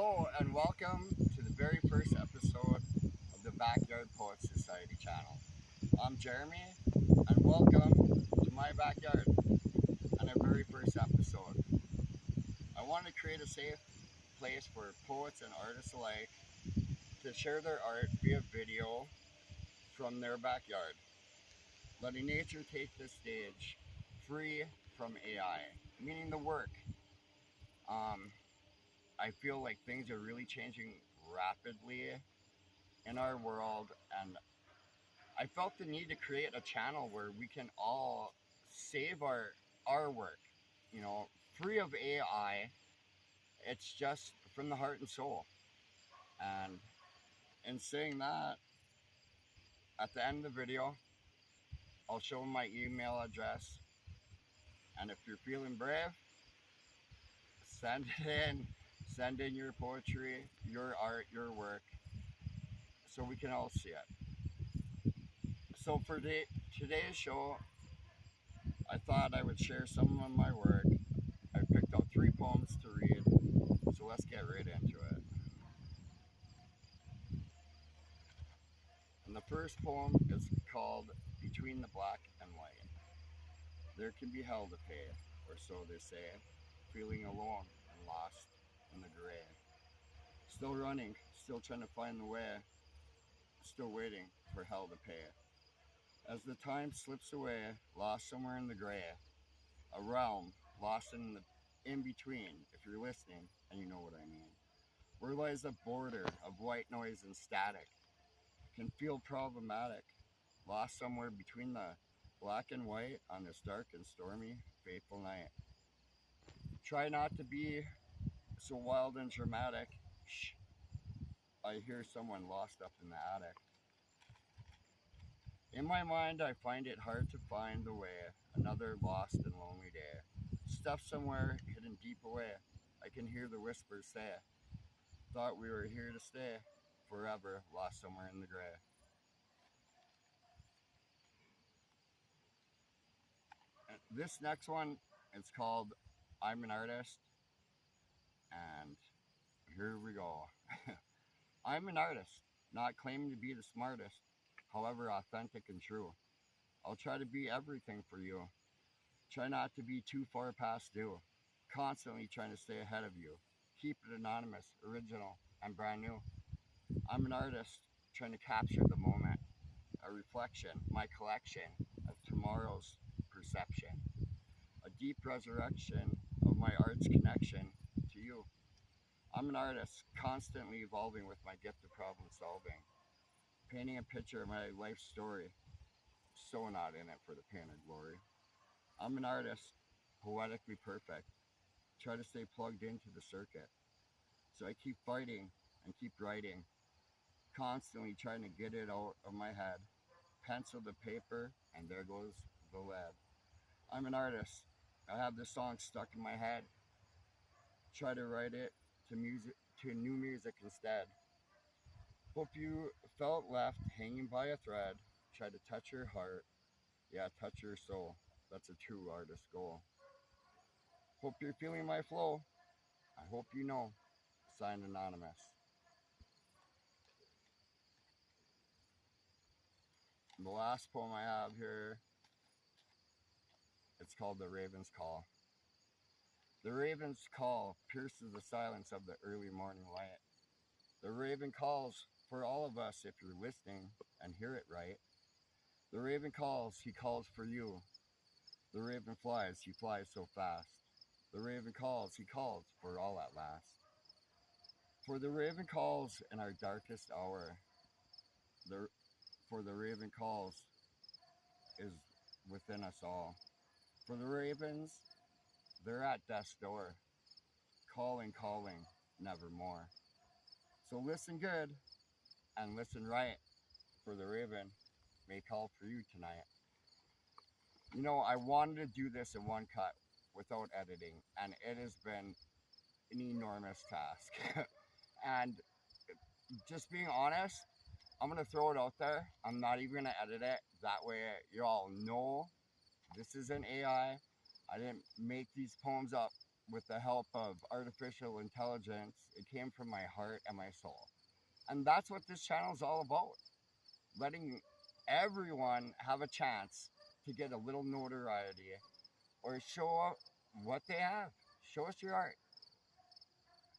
Hello and welcome to the very first episode of the Backyard Poets Society channel. I'm Jeremy and welcome to my backyard and our very first episode. I want to create a safe place for poets and artists alike to share their art via video from their backyard, letting nature take the stage free from AI, meaning the work. I feel like things are really changing rapidly in our world, and I felt the need to create a channel where we can all save our work, you know, free of AI. It's just from the heart and soul. And in saying that, at the end of the video, I'll show my email address, and if you're feeling brave, send it in. Send in your poetry, your art, your work, so we can all see it. So for today's show, I thought I would share some of my work. I picked out 3 poems to read, so let's get right into it. And the first poem is called Between the Black and White. There can be hell to pay, or so they say, feeling alone and lost in the gray. Still running, still trying to find the way, still waiting for hell to pay. As the time slips away, lost somewhere in the gray, a realm lost in the in-between, if you're listening and you know what I mean. Where lies the border of white noise and static, can feel problematic, lost somewhere between the black and white on this dark and stormy, fateful night. Try not to be so wild and dramatic. Shh, I hear someone lost up in the attic. In my mind, I find it hard to find the way, another lost and lonely day. Stuff somewhere hidden deep away, I can hear the whispers say, thought we were here to stay, forever lost somewhere in the gray. This next one is called I'm an Artist, and here we go. I'm an artist, not claiming to be the smartest, however authentic and true. I'll try to be everything for you. Try not to be too far past due. Constantly trying to stay ahead of you. Keep it anonymous, original, and brand new. I'm an artist trying to capture the moment, a reflection, my collection of tomorrow's perception, a deep resurrection of my art's connection to you. I'm an artist constantly evolving with my gift of problem solving, painting a picture of my life story, so not in it for the pain or glory. I'm an artist, poetically perfect, try to stay plugged into the circuit. So I keep fighting and keep writing, constantly trying to get it out of my head. Pencil to paper, and there goes the lead. I'm an artist. I have this song stuck in my head. Try to write it to new music instead. Hope you felt left hanging by a thread. Try to touch your heart. Yeah, touch your soul. That's a true artist goal. Hope you're feeling my flow. I hope you know. Signed Anonymous. The last poem I have here, it's called The Raven's Call. The raven's call pierces the silence of the early morning light. The raven calls for all of us if you're listening and hear it right. The raven calls, he calls for you. The raven flies, he flies so fast. The raven calls, he calls for all at last. For the raven calls in our darkest hour. For the raven calls is within us all. For the ravens, they're at death's door, calling, calling, nevermore. So listen good and listen right, for the raven may call for you tonight. You know, I wanted to do this in one cut without editing, and it has been an enormous task. And just being honest, I'm going to throw it out there. I'm not even going to edit it. That way you all know this isn't AI. I didn't make these poems up with the help of artificial intelligence. It came from my heart and my soul. And that's what this channel is all about. Letting everyone have a chance to get a little notoriety or show what they have. Show us your art.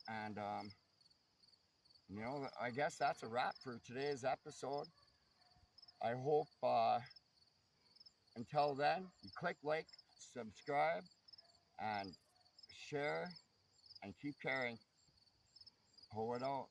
And, I guess that's a wrap for today's episode. I hope until then, you click like, subscribe, and share, and keep caring. Pull it out.